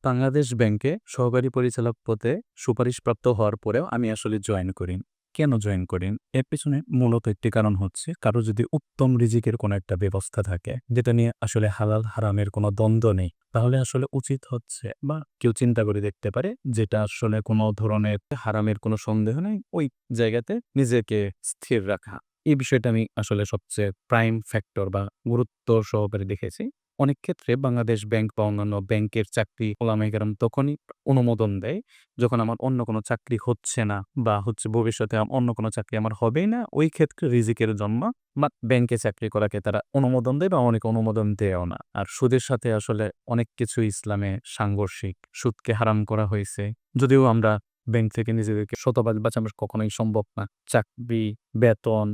বাংলাদেশ ব্যাংকে সহকারী পরিচালক পদে সুপারিশপ্রাপ্ত হওয়ার পরেও আমি আসলে জয়েন করি। কেন জয়েন করি? এর পেছনে মূলত একটি কারণ হচ্ছে, কারো যদি উত্তম রিজিকের কোনো একটা ব্যবস্থা থাকে, যেটা নিয়ে আসলে হালাল হারামের কোনো দ্বন্দ্ব নেই, তাহলে আসলে উচিত হচ্ছে বা কেউ চিন্তা করে দেখতে পারে যেটা আসলে কোনো ধরনের হারামের কোনো সন্দেহ নেই, ওই জায়গাতে নিজেকে স্থির রাখা। এই বিষয়টা আমি আসলে সবচেয়ে প্রাইম ফ্যাক্টর বা গুরুত্ব সহকারে দেখেছি। অনেক ক্ষেত্রে বাংলাদেশ ব্যাংক বা অন্যান্য ব্যাংকের চাকরি ওলামায়ে কেরাম তখনই অনুমোদন দেয়, যখন আমার অন্য কোনো চাকরি হচ্ছে না বা হচ্ছে ভবিষ্যতে অন্য কোনো চাকরি আমার হবেই না। ওই ক্ষেত্রে রিজিকের জন্য বা ব্যাংকে চাকরি করাকে তারা অনুমোদন দেয় বা অনেকে অনুমোদন দেয়ও না। আর সুদের সাথে আসলে অনেক কিছু ইসলামে সাংঘর্ষিক। সুদকে হারাম করা হয়েছে। যদিও আমরা ব্যাংক থেকে নিজেদেরকে শতভাগ বাঁচানো কখনোই সম্ভব না। চাকরি, বেতন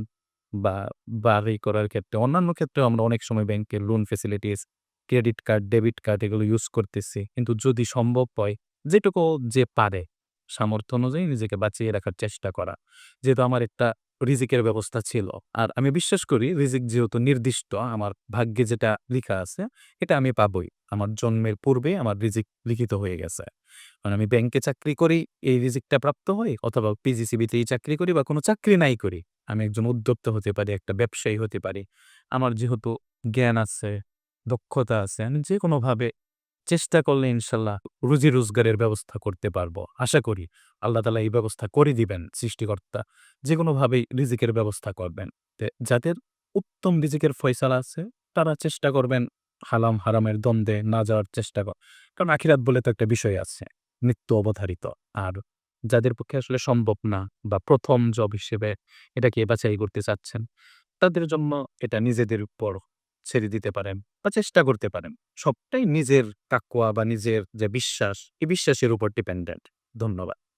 বা বাড়ি করার ক্ষেত্রে অন্যান্য ক্ষেত্রেও আমরা অনেক সময় ব্যাংকের loan facilities, credit card, debit card এগুলো ইউজ করতেছি। কিন্তু যদি সম্ভব হয়, যেটুকু যে পারে সামর্থ্য অনুযায়ী নিজেকে বাঁচিয়ে রাখার চেষ্টা করা। যেহেতু আমার একটা রিজিকের ব্যবস্থা ছিল। আর আমি বিশ্বাস করি রিজিক যেহেতু নির্দিষ্ট, আমার ভাগ্যে যেটা লিখা আছে এটা আমি পাবোই। আমার জন্মের পূর্বে আমার রিজিক লিখিত হয়ে গেছে। কারণ আমি ব্যাংকে চাকরি করি, এই রিজিকটা প্রাপ্ত হই, অথবা পিজিসিবিতেই চাকরি করি বা কোনো চাকরি নাই করি। আমি একজন উদ্যোক্তা হতে পারি, একটা ব্যবসায়ী হতে পারি। আমার যেহেতু জ্ঞান আছে, দক্ষতা আছে, আমি যেকোনোভাবে চেষ্টা করলে ইনশাল্লাহ রুজি-রোজগারের ব্যবস্থা করতে পারবো। আশা করি আল্লাহ তাআলা এই ব্যবস্থা করে দিবেন সৃষ্টিকর্তা। যেকোনোভাবেই রিজিকের ব্যবস্থা করবেন। যাদের উত্তম রিজিকের ফয়সালা আছে, তারা চেষ্টা করবেন হালাম হারামের দ্বন্দ্বে না যাওয়ার চেষ্টা কারণ আখিরাত বলে তো একটা বিষয় আছে, মৃত্যু অবধারিত। আর যাদের পক্ষে আসলে সম্ভব না বা ১ম জব হিসেবে এটাকে বাছাই করতে চাচ্ছেন, তাদের জন্য এটা নিজেদের উপর ছেড়ে দিতে পারেন বা চেষ্টা করতে পারেন। সবটাই নিজের তাকওয়া বা নিজের যে বিশ্বাস, এই বিশ্বাসের উপর ডিপেন্ডেন্ট। ধন্যবাদ।